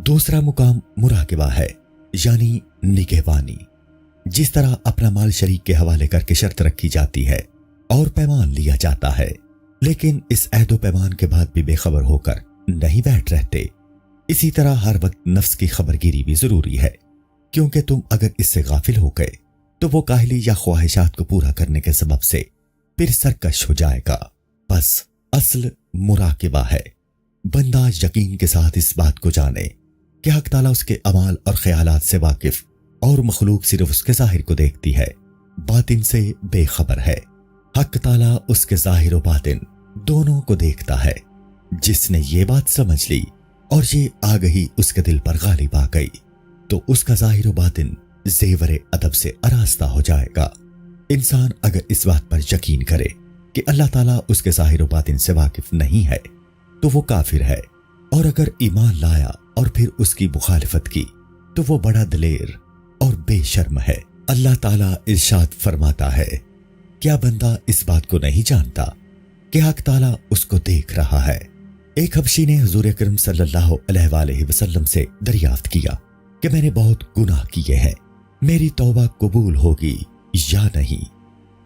دوسرا مقام مراقبہ ہے، یعنی نگہبانی۔ جس طرح اپنا مال شریک کے حوالے کر کے شرط رکھی جاتی ہے اور پیمان لیا جاتا ہے، لیکن اس عہد و پیمان کے بعد بھی بے خبر ہو کر نہیں بیٹھ رہتے، اسی طرح ہر وقت نفس کی خبرگیری بھی ضروری ہے، کیونکہ تم اگر اس سے غافل ہو گئے تو وہ کاہلی یا خواہشات کو پورا کرنے کے سبب سے پھر سرکش ہو جائے گا۔ بس اصل مراقبہ ہے بندہ یقین کے ساتھ اس بات کو جانے کہ حق تعالیٰ اس کے اعمال اور خیالات سے واقف اور مخلوق صرف اس کے ظاہر کو دیکھتی ہے، باطن سے بے خبر ہے۔ حق تعالیٰ اس کے ظاہر و باطن دونوں کو دیکھتا ہے۔ جس نے یہ بات سمجھ لی اور یہ آگہی اس کے دل پر غالب آ گئی تو اس کا ظاہر و باطن زیور ادب سے آراستہ ہو جائے گا۔ انسان اگر اس بات پر یقین کرے کہ اللہ تعالیٰ اس کے ظاہر و باطن سے واقف نہیں ہے تو وہ کافر ہے، اور اگر ایمان لایا اور پھر اس کی مخالفت کی تو وہ بڑا دلیر اور بے شرم ہے۔ اللہ تعالیٰ ارشاد فرماتا ہے، کیا بندہ اس بات کو نہیں جانتا کہ حق تعالیٰ اس کو دیکھ رہا ہے؟ ایک حبشی نے حضور اکرم صلی اللہ علیہ وآلہ وسلم سے دریافت کیا کہ میں نے بہت گناہ کیے ہیں، میری توبہ قبول ہوگی یا نہیں؟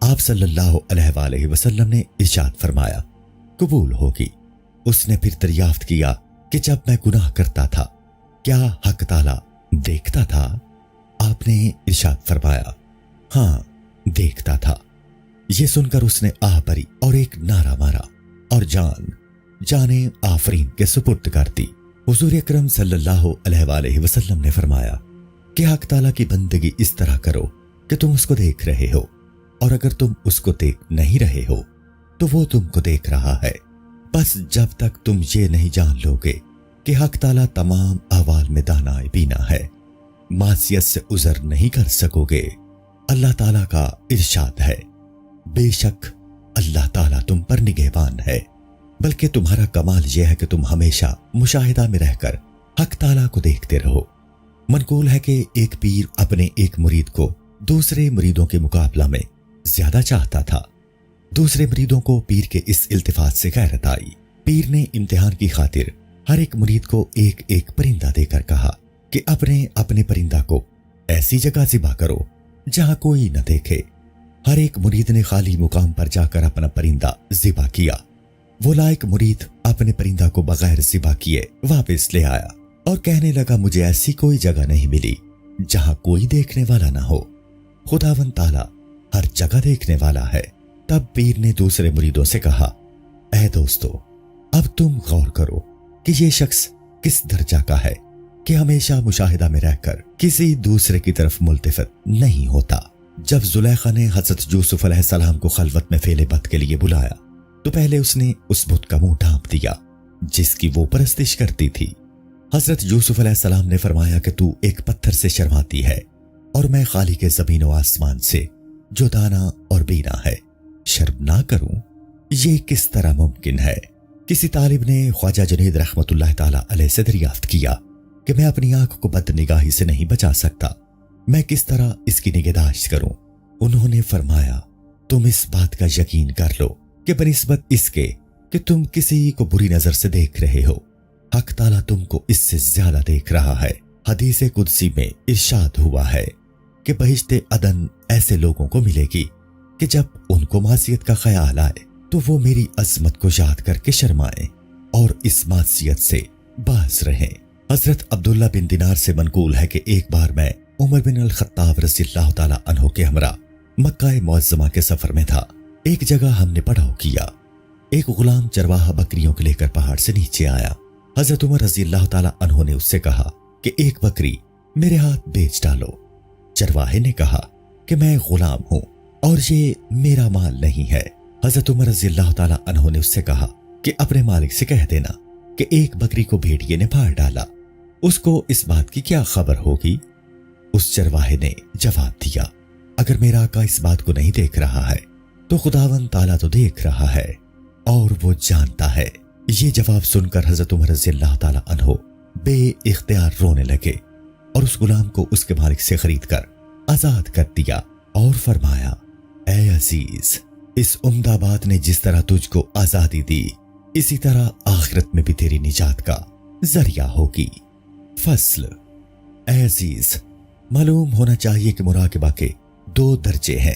آپ صلی اللہ علیہ وآلہ وسلم نے ارشاد فرمایا، قبول ہوگی۔ اس نے پھر دریافت کیا کہ جب میں گناہ کرتا تھا کیا حق تعالیٰ دیکھتا تھا؟ آپ نے ارشاد فرمایا، ہاں دیکھتا تھا۔ یہ سن کر اس نے آہ بھری اور ایک نعرہ مارا اور جانے آفرین کے سپرد کر دی۔ حضور اکرم صلی اللہ علیہ وآلہ وسلم نے فرمایا کہ حق تعالیٰ کی بندگی اس طرح کرو کہ تم اس کو دیکھ رہے ہو، اور اگر تم اس کو دیکھ نہیں رہے ہو تو وہ تم کو دیکھ رہا ہے۔ بس جب تک تم یہ نہیں جان لو گے کہ حق تعالیٰ تمام احوال میں دانائے بینا ہے، معصیت سے عذر نہیں کر سکو گے۔ اللہ تعالیٰ کا ارشاد ہے، بے شک اللہ تعالیٰ تم پر نگہبان ہے، بلکہ تمہارا کمال یہ ہے کہ تم ہمیشہ مشاہدہ میں رہ کر حق تعالیٰ کو دیکھتے رہو۔ منقول ہے کہ ایک پیر اپنے ایک مرید کو دوسرے مریدوں کے مقابلہ میں زیادہ چاہتا تھا۔ دوسرے مریدوں کو پیر کے اس التفات سے غیرت آئی۔ پیر نے امتحان کی خاطر ہر ایک مرید کو ایک ایک پرندہ دے کر کہا کہ اپنے اپنے پرندہ کو ایسی جگہ ذبح کرو جہاں کوئی نہ دیکھے۔ ہر ایک مرید نے خالی مقام پر جا کر اپنا پرندہ ذبح کیا۔ وہ لائق مرید اپنے پرندہ کو بغیر ذبح کیے واپس لے آیا اور کہنے لگا، مجھے ایسی کوئی جگہ نہیں ملی جہاں کوئی دیکھنے والا نہ ہو، خداوند تعالیٰ ہر جگہ دیکھنے والا ہے۔ تب پیر نے دوسرے مریدوں سے کہا، اے دوستو، اب تم غور کرو کہ یہ شخص کس درجہ کا ہے کہ ہمیشہ مشاہدہ میں رہ کر کسی دوسرے کی طرف ملتفت نہیں ہوتا۔ جب زلیخا نے حضرت یوسف علیہ السلام کو خلوت میں فعل بد کے لیے بلایا تو پہلے اس نے اس بت کا منہ ڈھانپ دیا جس کی وہ پرستش کرتی تھی۔ حضرت یوسف علیہ السلام نے فرمایا کہ تو ایک پتھر سے شرماتی ہے اور میں خالق زمین و آسمان سے جو دانا اور بینا ہے شرم نہ کروں؟ یہ کس طرح ممکن ہے؟ کسی طالب نے خواجہ جنید رحمت اللہ تعالی علیہ سے دریافت کیا کہ میں اپنی آنکھ کو بد نگاہی سے نہیں بچا سکتا، میں کس طرح اس کی نگہداشت کروں؟ انہوں نے فرمایا، تم اس بات کا یقین کر لو کہ بنسبت اس کے کہ تم کسی کو بری نظر سے دیکھ رہے ہو، حق تعالیٰ تم کو اس سے زیادہ دیکھ رہا ہے۔ حدیث قدسی میں ارشاد ہوا ہے کہ بہشت عدن ایسے لوگوں کو ملے گی کہ جب ان کو معصیت کا خیال آئے تو وہ میری عظمت کو یاد کر کے شرمائیں اور اس معصیت سے باز رہیں۔ حضرت عبداللہ بن دینار سے منقول ہے کہ ایک بار میں عمر بن الخطاب رضی اللہ تعالی عنہ کے ہمراہ مکہ معظمہ کے سفر میں تھا۔ ایک جگہ ہم نے پڑاؤ کیا۔ ایک غلام چرواہا بکریوں کو لے کر پہاڑ سے نیچے آیا۔ حضرت عمر رضی اللہ تعالی عنہ نے اس سے کہا کہ ایک بکری میرے ہاتھ بیچ ڈالو۔ چرواہے نے کہا کہ میں غلام ہوں اور یہ میرا مال نہیں ہے۔ حضرت عمر رضی اللہ تعالی عنہ نے اس سے کہا کہ اپنے مالک سے کہہ دینا کہ ایک بکری کو بھیڑیے نے پھاڑ ڈالا، اس کو اس بات کی کیا خبر ہوگی؟ اس چرواہے نے جواب دیا، اگر میرا آقا اس بات کو نہیں دیکھ رہا ہے تو خداوند تعالیٰ تو دیکھ رہا ہے اور وہ جانتا ہے۔ یہ جواب سن کر حضرت عمر رضی اللہ تعالی عنہ بے اختیار رونے لگے اور اس غلام کو اس کے مالک سے خرید کر آزاد کر دیا اور فرمایا، اے عزیز، اس عمدہ بات نے جس طرح تجھ کو آزادی دی اسی طرح آخرت میں بھی تیری نجات کا ذریعہ ہوگی۔ فصل عزیز، معلوم ہونا چاہیے کہ مراقبہ کے 2 درجے ہیں۔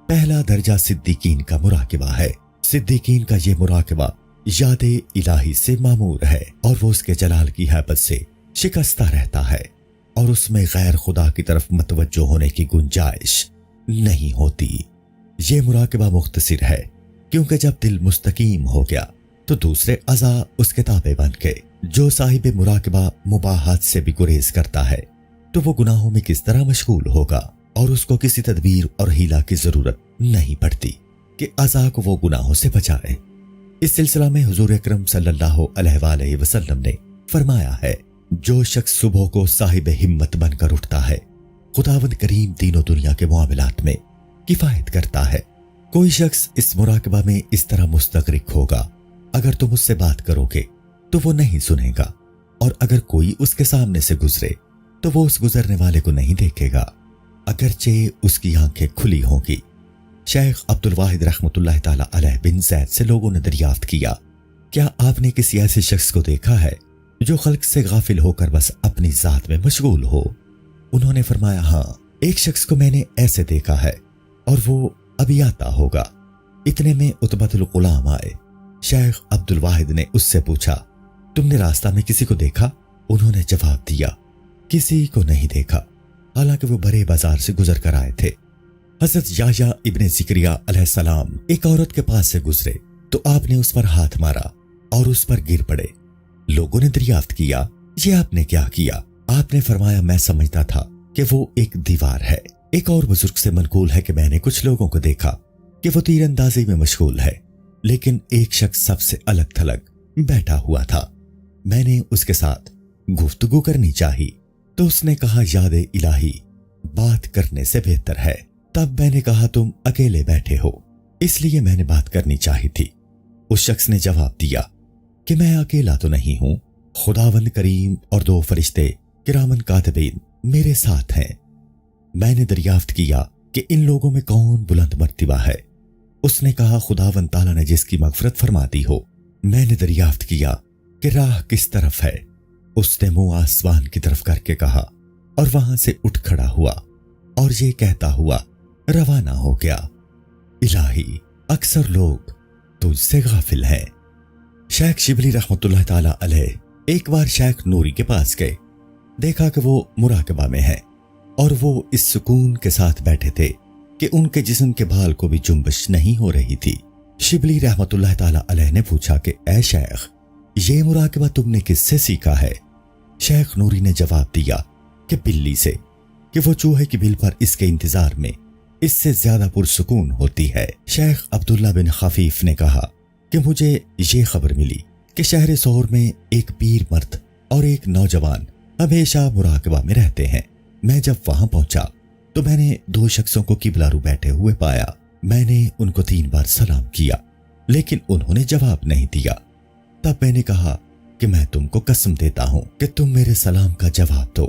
پہلا درجہ صدیقین کا مراقبہ ہے۔ صدیقین کا یہ مراقبہ یاد الہی سے معمور ہے اور وہ اس کے جلال کی ہیبت سے شکستہ رہتا ہے اور اس میں غیر خدا کی طرف متوجہ ہونے کی گنجائش نہیں ہوتی۔ یہ مراقبہ مختصر ہے کیونکہ جب دل مستقیم ہو گیا تو دوسرے اعضاء اس کے تابع بن گئے۔ جو صاحب مراقبہ مباحات سے بھی گریز کرتا ہے تو وہ گناہوں میں کس طرح مشغول ہوگا، اور اس کو کسی تدبیر اور حیلہ کی ضرورت نہیں پڑتی کہ اعضاء کو وہ گناہوں سے بچائے۔ اس سلسلہ میں حضور اکرم صلی اللہ علیہ وآلہ وسلم نے فرمایا ہے، جو شخص صبح کو صاحب ہمت بن کر اٹھتا ہے، خداوند کریم دین و دنیا کے معاملات میں کفایت کرتا ہے۔ کوئی شخص اس مراقبہ میں اس طرح مستغرق ہوگا، اگر تم اس سے بات کرو گے تو وہ نہیں سنے گا، اور اگر کوئی اس کے سامنے سے گزرے تو وہ اس گزرنے والے کو نہیں دیکھے گا، اگرچہ اس کی آنکھیں کھلی ہوں گی۔ شیخ عبد الواحد رحمۃ اللہ تعالی علیہ بن زید سے لوگوں نے دریافت کیا، کیا آپ نے کسی ایسے شخص کو دیکھا ہے جو خلق سے غافل ہو کر بس اپنی ذات میں مشغول ہو؟ انہوں نے فرمایا، ہاں، ایک شخص کو میں نے ایسے دیکھا ہے اور وہ ابھی آتا ہوگا۔ اتنے میں عتبۃ الغلام آئے۔ شیخ عبد الواحد نے اس سے پوچھا، تم نے راستہ میں کسی کو دیکھا؟ انہوں نے جواب دیا، کسی کو نہیں دیکھا، حالانکہ وہ بڑے بازار سے گزر کر آئے تھے۔ حضرت یحییٰ ابن زکریا علیہ السلام ایک عورت کے پاس سے گزرے تو آپ نے اس پر ہاتھ مارا اور اس پر گر پڑے۔ لوگوں نے دریافت کیا، یہ آپ نے کیا کیا؟ آپ نے فرمایا، میں سمجھتا تھا کہ وہ ایک دیوار ہے۔ ایک اور بزرگ سے منقول ہے کہ میں نے کچھ لوگوں کو دیکھا کہ وہ تیر اندازی میں مشغول ہے، لیکن ایک شخص سب سے الگ تھلگ بیٹھا ہوا تھا۔ میں نے اس کے ساتھ گفتگو کرنی چاہی تو اس نے کہا، یاد الہی بات کرنے سے بہتر ہے۔ تب میں نے کہا، تم اکیلے بیٹھے ہو، اس لیے میں نے بات کرنی چاہی تھی۔ اس شخص نے جواب دیا کہ میں اکیلا تو نہیں ہوں، خداوند کریم اور 2 فرشتے کرامن کاتبین میرے ساتھ ہیں۔ میں نے دریافت کیا کہ ان لوگوں میں کون بلند مرتبہ ہے؟ اس نے کہا، خداوند تعالیٰ نے جس کی مغفرت فرما دی ہو۔ میں نے دریافت کیا کہ راہ کس طرف ہے؟ اس نے منہ آسمان کی طرف کر کے کہا اور وہاں سے اٹھ کھڑا ہوا اور یہ کہتا ہوا روانہ ہو گیا، الہی اکثر لوگ تجھ سے غافل ہیں۔ شیخ شبلی رحمۃ اللہ تعالی علیہ ایک بار شیخ نوری کے پاس گئے، دیکھا کہ وہ مراقبہ میں ہے اور وہ اس سکون کے ساتھ بیٹھے تھے کہ ان کے جسم کے بال کو بھی جنبش نہیں ہو رہی تھی۔ شبلی رحمۃ اللہ تعالی علیہ نے پوچھا کہ اے شیخ، یہ مراقبہ تم نے کس سے سیکھا ہے؟ شیخ نوری نے جواب دیا کہ بلی سے، کہ وہ چوہے کی بل پر اس کے انتظار میں اس سے زیادہ پرسکون ہوتی ہے۔ شیخ عبداللہ بن خفیف نے کہا کہ مجھے یہ خبر ملی کہ شہر سور میں ایک پیر مرد اور ایک نوجوان ہمیشہ مراقبہ میں رہتے ہیں۔ میں جب وہاں پہنچا تو میں نے 2 شخصوں کو قبلہ رو بیٹھے ہوئے پایا۔ میں نے ان کو 3 بار سلام کیا لیکن انہوں نے جواب نہیں دیا۔ تب میں نے کہا کہ میں تم کو قسم دیتا ہوں کہ تم میرے سلام کا جواب دو۔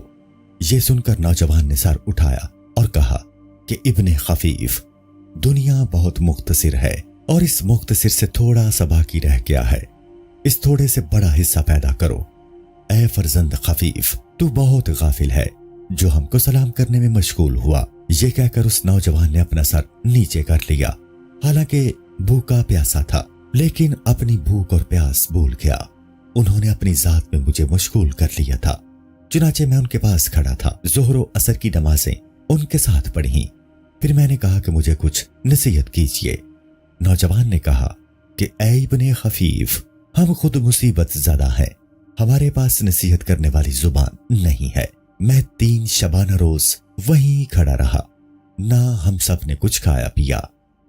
یہ سن کر نوجوان نے سر اٹھایا اور کہا کہ ابن خفیف، دنیا بہت مختصر ہے اور اس مختصر سے تھوڑا سا باقی رہ گیا ہے، اس تھوڑے سے بڑا حصہ پیدا کرو۔ اے فرزند خفیف، تو بہت غافل ہے جو ہم کو سلام کرنے میں مشغول ہوا۔ یہ کہہ کر اس نوجوان نے اپنا سر نیچے کر لیا، حالانکہ بھوکا پیاسا تھا، لیکن اپنی بھوک اور پیاس بھول گیا۔ انہوں نے اپنی ذات میں مجھے مشغول کر لیا تھا، چنانچہ میں ان کے پاس کھڑا تھا۔ ظہر و عصر کی نمازیں ان کے ساتھ پڑھیں، پھر میں نے کہا کہ مجھے کچھ نصیحت کیجیے۔ نوجوان نے کہا کہ اے ابن خفیف، ہم خود مصیبت زدہ ہیں، ہمارے پاس نصیحت کرنے والی زبان نہیں ہے۔ میں 3 شبانہ روز وہیں کھڑا رہا، نہ ہم سب نے کچھ کھایا پیا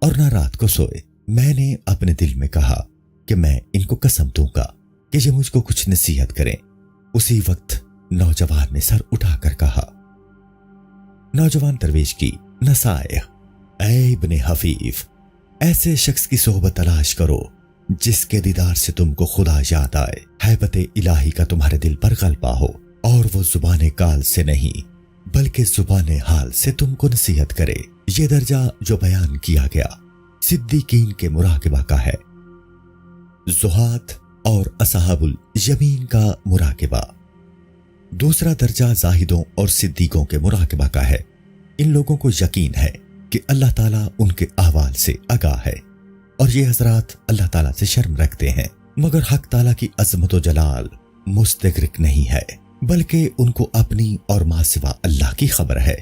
اور نہ رات کو سوئے۔ میں نے اپنے دل میں کہا کہ میں ان کو قسم دوں گا کہ یہ مجھ کو کچھ نصیحت کریں۔ اسی وقت نوجوان نے سر اٹھا کر کہا، نوجوان درویش کی نصائح: اے ابن حفیف، ایسے شخص کی صحبت تلاش کرو جس کے دیدار سے تم کو خدا یاد آئے، ہیبت الہی کا تمہارے دل پر غلبہ ہو، اور وہ زبان کال سے نہیں بلکہ زبان حال سے تم کو نصیحت کرے۔ یہ درجہ جو بیان کیا گیا صدیقین کے مراقبہ کا ہے۔ زہاد اور اصحاب الیمین کا مراقبہ۔ दूसरा दर्जा जाहिदों और सिद्दीकों के मुराकबा का है। इन लोगों को यकीन है कि अल्लाह ताला उनके अहवाल से आगाह है और ये हजरात अल्लाह ताला से शर्म रखते हैं, मगर हक ताला की अजमत व जलाल मुस्तगरिक नहीं है, बल्कि उनको अपनी और मां सिवा अल्लाह की खबर है।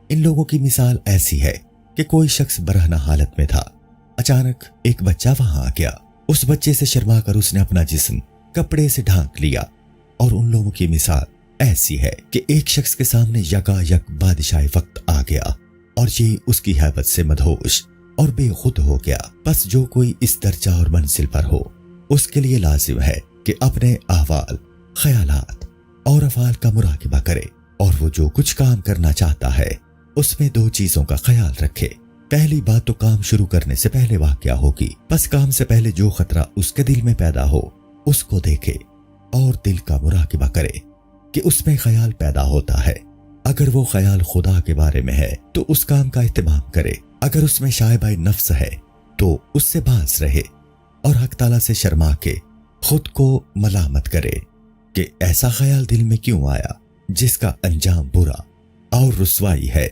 इन लोगों की मिसाल ऐसी है कि कोई शख्स बरहना हालत में था, अचानक एक बच्चा वहां आ गया। उस बच्चे से शर्मा कर उसने अपना जिस्म कपड़े से ढांक लिया। और उन लोगों की मिसाल ऐसी है कि एक शख्स के सामने यकायक बादशाह वक्त आ गया और ये उसकी हैबत से मदहोश और बेखुद हो गया। बस जो कोई इस दर्जा और मंजिल पर हो उसके लिए लाजिम है कि अपने अहवाल, ख्यालात और अफाल का मुराकिबा करे और वो जो कुछ काम करना चाहता है उसमें दो चीजों का ख्याल रखे। पहली बात तो काम शुरू करने से पहले वाक़या होगी, बस काम से पहले जो खतरा उसके दिल में पैदा हो उसको देखे और दिल का मुराकिबा करे कि उसमें ख्याल पैदा होता है। अगर वो ख्याल खुदा के बारे में है तो उस काम का इत्तेमाम करे, अगर उसमें शायबाए नफ्स है तो उससे बाज रहे और हक ताला से शर्मा के खुद को मलामत करे कि ऐसा ख्याल दिल में क्यों आया जिसका अंजाम बुरा और रुसवाई है।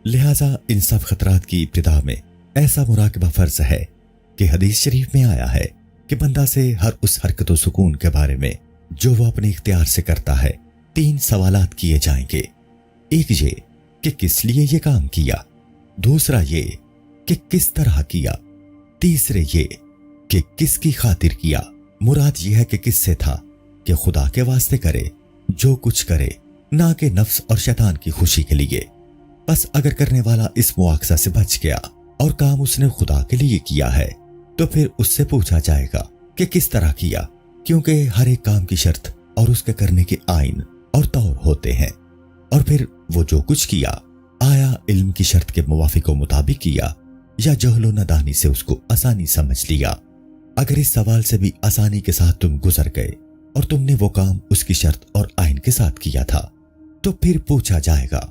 लिहाजा इन सब खतरात की इब्तिदा में ऐसा मुराकबा फर्ज है कि हदीस शरीफ में आया है कि बंदा से हर उस हरकत व सुकून के बारे में जो वो अपने इख्तियार से करता है 3 सवालात किए जाएंगे। एक ये कि किस लिए ये काम किया, दूसरा ये कि किस तरह किया, तीसरे ये कि किसकी खातिर किया। मुराद ये है कि किससे था कि खुदा के वास्ते करे जो कुछ करे, ना कि नफ्स और शैतान की खुशी के लिए। बस अगर करने वाला इस मुआखजा से बच गया और काम उसने खुदा के लिए किया है तो फिर उससे पूछा जाएगा कि किस तरह किया, क्योंकि हर एक काम की शर्त और उसके करने के आइन और तौर होते हैं। और फिर वो जो कुछ किया, आया इल्म की शर्त के मुवाफिक मुताबिक किया या जहलो नदानी से उसको आसानी समझ लिया। अगर इस सवाल से भी आसानी के साथ तुम गुजर गए और तुमने वो काम उसकी शर्त और आइन के साथ किया था तो फिर पूछा जाएगा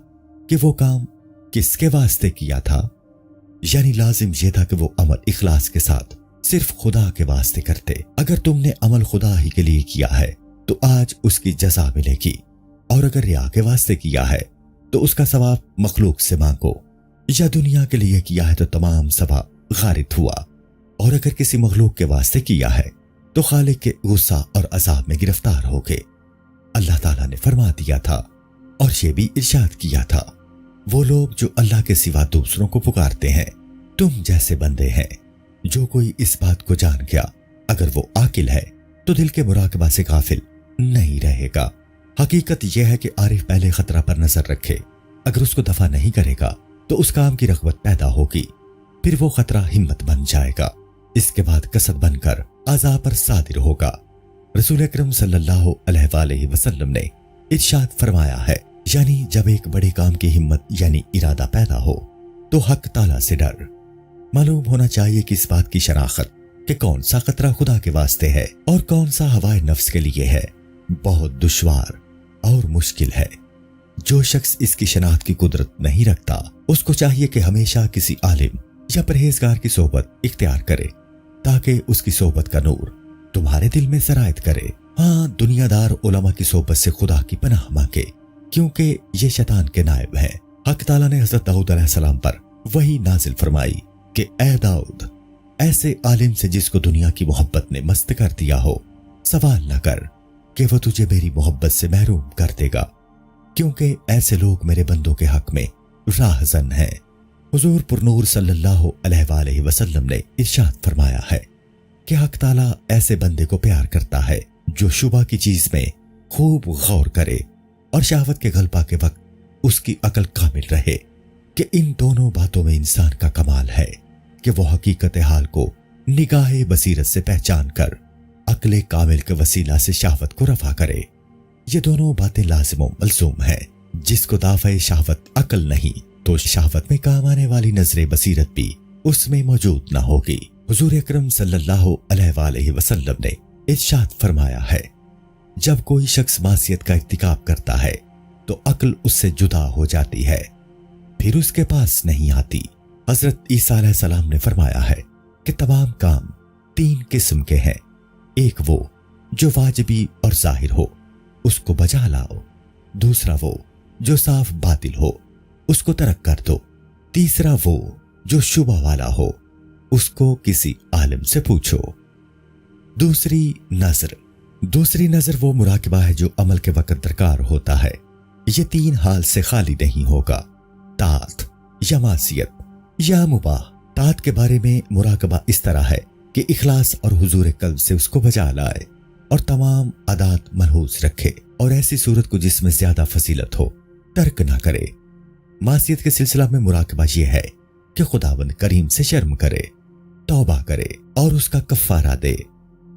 कि वो काम किसके वास्ते किया था। यानी लाजिम ये था कि वो अमल इखलास के साथ सिर्फ खुदा के वास्ते करते। अगर तुमने अमल खुदा ही के लिए किया है तो आज उसकी जज़ा मिलेगी, और अगर रिया के वास्ते किया है तो उसका सवाब मखलूक से मांगो, या दुनिया के लिए किया है तो तमाम सवाब गारित हुआ, और अगर किसी मखलूक के वास्ते किया है तो खालिक के गुस्सा और अजाब में गिरफ्तार हो गए। अल्लाह ताला ने फरमा दिया था और ये भी इरशाद किया था, वो लोग जो अल्लाह के सिवा दूसरों को पुकारते हैं तुम जैसे बंदे हैं। जो कोई इस बात को जान गया, अगर वो आकिल है तो दिल के मुराकबा से गाफिल नहीं रहेगा। हकीकत यह है कि आरिफ पहले खतरा पर नजर रखे, अगर उसको दफा नहीं करेगा तो उस काम की रग़बत पैदा होगी, फिर वो खतरा हिम्मत बन जाएगा, इसके बाद कसद बनकर अज़ा पर सादिर होगा। रसूल अकरम सल्लल्लाहु अलैहि वसल्लम ने इरशाद फरमाया है, यानी जब एक बड़े काम की हिम्मत यानी इरादा पैदा हो तो हक ताला से डर। मालूम होना चाहिए कि इस बात की शनाख्त कि कौन सा खतरा खुदा के वास्ते है और कौन सा हवाए नफ्स के लिए है बहुत दुश्वार और मुश्किल है। जो शख्स इसकी शनाख्त की कुदरत नहीं रखता उसको चाहिए कि हमेशा किसी आलिम या परहेजगार की सोबत इख्तियार करे ताकि उसकी सोबत का नूर तुम्हारे दिल में सरायत करे। हाँ, दुनियादार उलमा की सोबत से खुदा की पनाह मांगे, क्योंकि ये शैतान के नायब हैं। हक ताला ने हजरत दाऊद अलैहिस्सलाम पर वही नाजिल फरमाई कि ए दाऊद, ऐसे आलिम से जिसको दुनिया की मोहब्बत ने मस्त कर दिया हो सवाल न कर कि वो तुझे मेरी मोहब्बत से महरूम कर देगा, क्योंकि ऐसे लोग मेरे बंदों के हक में राहज़न हैं। हुजूर पुरनूर सल्लल्लाहु अलैहि वसल्लम ने इरशाद फरमाया है कि हक ताला ऐसे बंदे को प्यार करता है जो शुबा की चीज में खूब गौर करे और शहवत के गलबा के वक्त उसकी अकल कामिल रहे, कि इन दोनों बातों में इंसान का कमाल है कि वो हकीकत हाल को निगाहे बसीरत से पहचान कर अक्ले कामिल के वसीला से शहवत को रफा करे। ये दोनों बातें लाजिम व मलज़ूम हैं। जिसको दाफ़े शहवत अकल नहीं तो शहवत में काम आने वाली नजरे बसीरत भी उसमें मौजूद न होगी। हुजूर अकरम सल्लल्लाहु अलैहि वसल्लम ने इरशाद फरमाया है, जब कोई शख्स मासियत का इर्तिकाब करता है तो अक्ल उससे जुदा हो जाती है, फिर उसके पास नहीं आती। हजरत ईसा अलैहिस्सलाम ने फरमाया है कि तमाम काम 3 किस्म के हैं, एक वो जो वाजिबी और जाहिर हो उसको बजा लाओ, दूसरा वो जो साफ बातिल हो, उसको तर्क कर दो। तीसरा वो जो शुबह वाला हो, उसको किसी आलिम से पूछो। दूसरी नजर वो मुराकिबा है जो अमल के वक्त दरकार होता है। ये 3 हाल से खाली नहीं होगा, तात या मासियत या मुबाह। तात के बारे में मुराकबा इस तरह है कि इखलास और हुजूर कल्ब से उसको बजा लाए और तमाम आदात मनहूस रखे और ऐसी सूरत को जिसमें ज्यादा फसीलत हो तर्क ना करे। मासियत के सिलसिला में मुराकबा ये है कि खुदावंद करीम से शर्म करे, तौबा करे और उसका कफ्फारा दे।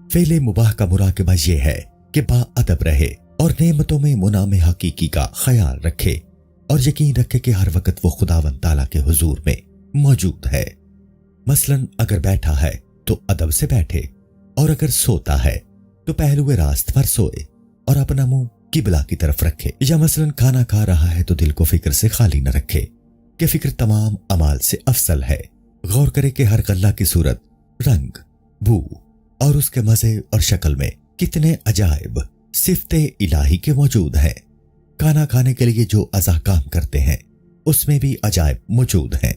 फेले मुबाह का मुराकबा ये है कि बाअदब रहे और नेमतों में मुनाम हकीकी का ख्याल रखे और यकीन रखे कि हर वक्त वो खुदावंद ताला के हुजूर में मौजूद है। मसलन अगर बैठा है तो अदब से बैठे और अगर सोता है तो पहलुए रास्त पर सोए और अपना मुंह किबला की तरफ रखे। या मसलन खाना खा रहा है तो दिल को फिक्र से खाली न रखे कि फिक्र तमाम अमाल से अफसल है। गौर करे कि हर गल्ला की सूरत, रंग, बू और उसके मजे और शक्ल में कितने अजायब सिफ्ते इलाही के मौजूद हैं। खाना खाने के लिए जो अज़ा काम करते हैं उसमें भी अजायब मौजूद हैं,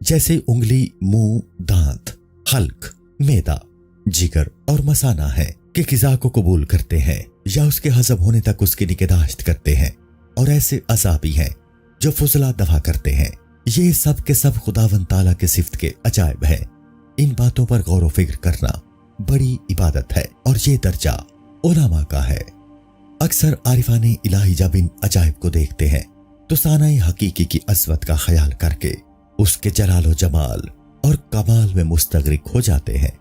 जैसे उंगली, मुंह, दांत, हल्क, मैदा, जिगर और मसाना है कि ग़िज़ा को कबूल करते हैं या उसके हजम होने तक उसकी निगहदाश्त करते हैं। और ऐसे अज़ा भी हैं जो फुजला दफा करते हैं। ये सब के सब खुदावंद ताला के सिफ्त के अजायब हैं। इन बातों पर गौर व फिक्र करना बड़ी इबादत है और ये दर्जा उलमा का है। अक्सर आरिफान इलाही जब इन अजायब को देखते हैं तो सानाई हकीकी की अज़मत का ख्याल करके उसके जलाल व जमाल और कमाल में मुस्तगरिक हो जाते हैं।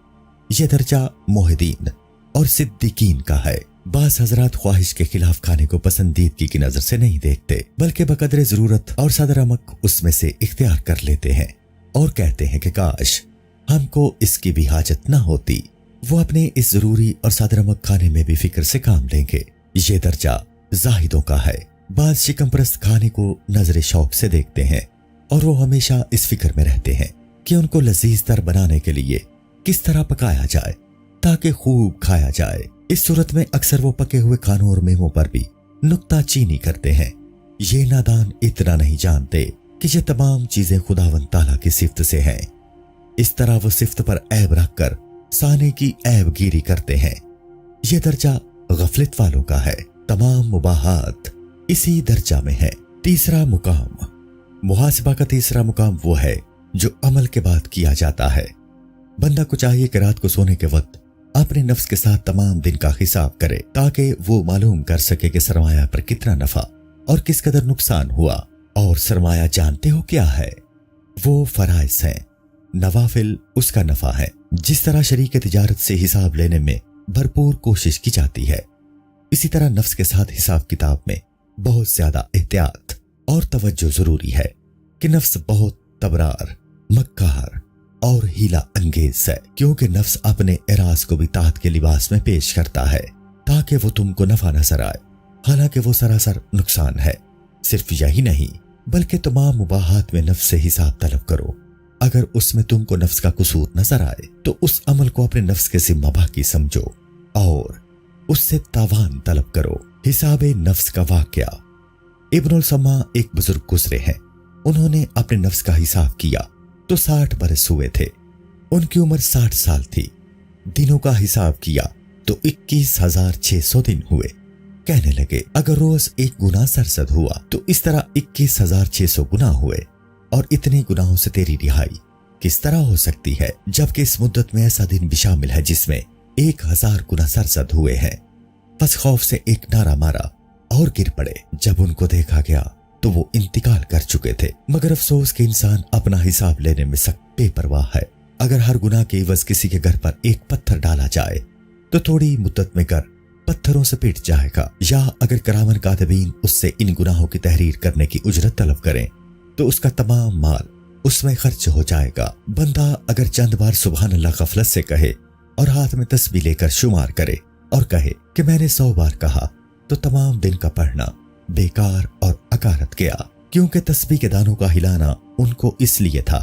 यह दर्जा मोहिदीन और सिद्दीकीन का है। बास हजरात ख्वाहिश के खिलाफ खाने को पसंदीदगी की नजर से नहीं देखते, बल्कि बकदरे जरूरत और सदर अमक उसमें से इख्तियार कर लेते हैं और कहते हैं कि काश हमको इसकी भी हाजत न होती। वो अपने इस जरूरी और सदर अमक खाने में भी फिक्र से काम लेंगे। ये दर्जा जाहिदों का है। बाज शिकमप्रस्त खाने को नजर शौक से देखते हैं और वो हमेशा इस फिक्र में रहते हैं कि उनको लजीज तर बनाने के लिए किस तरह पकाया जाए ताकि खूब खाया जाए। इस सूरत में अक्सर वो पके हुए खानों और मेवों पर भी नुक्ता चीनी करते हैं। ये नादान इतना नहीं जानते कि ये तमाम चीजें खुदावंद ताला की सिफ्त से हैं। इस तरह वो सिफ्त पर ऐब रखकर साने की ऐबगिरी करते हैं। यह दर्जा गफलत वालों का है। तमाम मुबाहात इसी दर्जा में है। तीसरा मुकाम, मुहासिबा का तीसरा मुकाम वो है जो अमल के बाद किया जाता है। बंदा को चाहिए कि रात को सोने के वक्त अपने नफ्स के साथ तमाम दिन का हिसाब करे ताकि वो मालूम कर सके कि सरमाया पर कितना नफा और किस कदर नुकसान हुआ। और सरमाया जानते हो क्या है? वो फराइज हैं, नवाफिल उसका नफा है। जिस तरह शरीक तिजारत से हिसाब लेने में भरपूर कोशिश की जाती है, इसी तरह नफ्स के साथ हिसाब किताब में बहुत ज्यादा एहतियात और तवज्जो जरूरी है कि नफ्स बहुत तबरार, मक्कार और हीला अंगेज है, क्योंकि नफ्स अपने इराज को भी तात के लिबास में पेश करता है ताकि वो तुमको नफा नजर आए, हालांकि वो सरासर नुकसान है। सिर्फ यही नहीं बल्कि तमाम मुबाहात में नफ्स से हिसाब तलब करो। अगर उसमें तुमको नफ्स का कसूर नजर आए तो उस अमल को अपने नफ्स के जिम्मा बाकी समझो और उससे तावान तलब करो। हिसाबे नफ्स का वाकया। इब्नुल सम्मा एक बुजुर्ग गुजरे हैं। उन्होंने अपने नफ्स का हिसाब किया तो 60 बरस हुए थे। उनकी उम्र 60 साल थी। दिनों का हिसाब किया तो 21,600 दिन हुए। कहने लगे अगर रोज एक गुनाह सरसद हुआ तो इस तरह 21,600 गुनाह हुए और इतने गुनाहों से तेरी रिहाई किस तरह हो सकती है, जबकि इस मुद्दत में ऐसा दिन भी शामिल है जिसमें 1000 गुनाह सरसद हुए हैं। बस खौफ से एक नारा मारा और गिर पड़े। जब उनको देखा गया तो वो इंतकाल कर चुके थे। मगर अफसोस कि इंसान अपना हिसाब लेने में सख्त बेपरवाह है। अगर हर गुनाह के एवज किसी के घर पर एक पत्थर डाला जाए तो थोड़ी मुद्दत में घर पत्थरों से पिट जाएगा, या अगर करामन कातिबीन उससे इन गुनाहों की तहरीर करने की उजरत तलब करें तो उसका तमाम माल उसमें खर्च हो जाएगा। बंदा अगर चंद बार सुभान अल्लाह गफलत से कहे और हाथ में तस्बीह लेकर शुमार करे और कहे कि मैंने 100 बार कहा तो तमाम दिन का पढ़ना बेकार और अकारत गया, क्योंकि तस्बीह के दानों का हिलाना उनको इसलिए था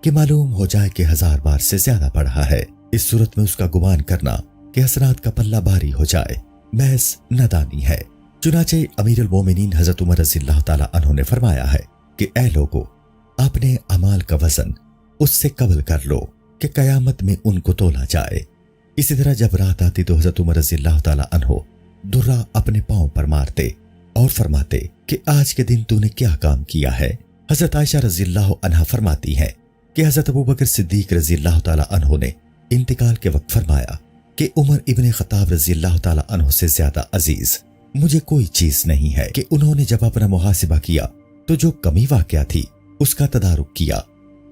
कि मालूम हो जाए कि 1000 बार से ज्यादा पढ़ा है। इस सूरत में उसका गुमान करना कि हसनात का पल्ला भारी हो जाए महज नादानी है। चुनाचे अमीर अल मोमिनीन हजरत उमर रज़ियल्लाहु ताला अन्हु ने फरमाया है कि ए लोगों, अपने अमाल का वजन उससे कबल कर लो कि कयामत में उनको तोला जाए। इसी तरह जब रात आती तो हजरत उमर रज़ियल्लाहु ताला अन्हु दुर्रा अपने पांव पर मारते और फरमाते कि आज के दिन तूने क्या काम किया है। हजरत आयशा रज़ियल्लाहु अन्हा फरमाती है कि हजरत अबू बकर सिद्दीक रज़ियल्लाहु ताला अन्हु ने इंतकाल के वक्त फरमाया कि उमर इब्ने खत्ताब रज़ियल्लाहु ताला अन्हु से ज्यादा अजीज मुझे कोई चीज नहीं है कि उन्होंने जब अपना मुहासिबा किया तो जो कमी वाकया थी उसका तदारुक किया,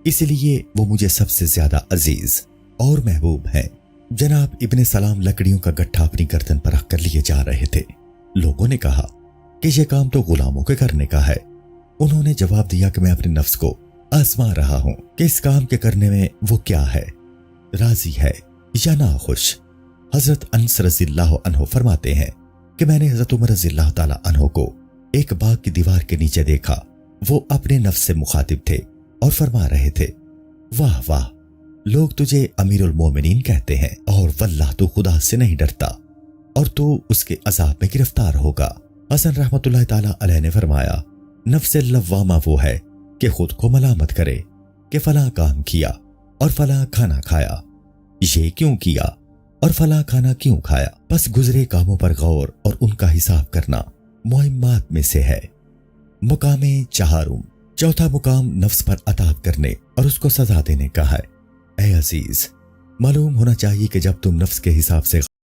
इसलिए वो मुझे सबसे ज्यादा अजीज और महबूब हैं। जनाब इब्ने सलाम लकड़ियों का गट्ठा अपनी गर्दन पर रख कर लिए जा रहे थे। लोगों ने कहा कि यह काम तो गुलामों के करने का है। उन्होंने जवाब दिया कि मैं अपने नफ्स को आजमा रहा हूं कि इस काम के करने में वो क्या है, राजी है या नाखुश। हजरत अनस रज़ियल्लाहु अन्हु फरमाते हैं कि मैंने हजरत उमर रज़ियल्लाहु ताला अन्हु को एक बाग की दीवार के नीचे देखा। वो अपने नफ्स से मुखातिब थे और फरमा रहे थे, वाह वाह, लोग तुझे अमीरुल मोमिनीन कहते हैं और वल्लाह तू खुदा से नहीं डरता और तू उसके अजाब में गिरफ्तार होगा। हसन रहमतुल्लाह ताला अलैह ने फरमाया, नफ्स लव्वामा वो है कि खुद को मलामत करे कि फलां काम किया और फलां खाना खाया, ये क्यों किया और फलां खाना क्यों खाया। बस गुजरे कामों पर गौर और उनका हिसाब करना मुहिम्मात में से है। मुकामे चहारुम, चौथा मुकाम नफ्स पर अताब करने और उसको सजा देने का है। ए अजीज, मालूम होना चाहिए कि जब तुम नफ्स के हिसाब से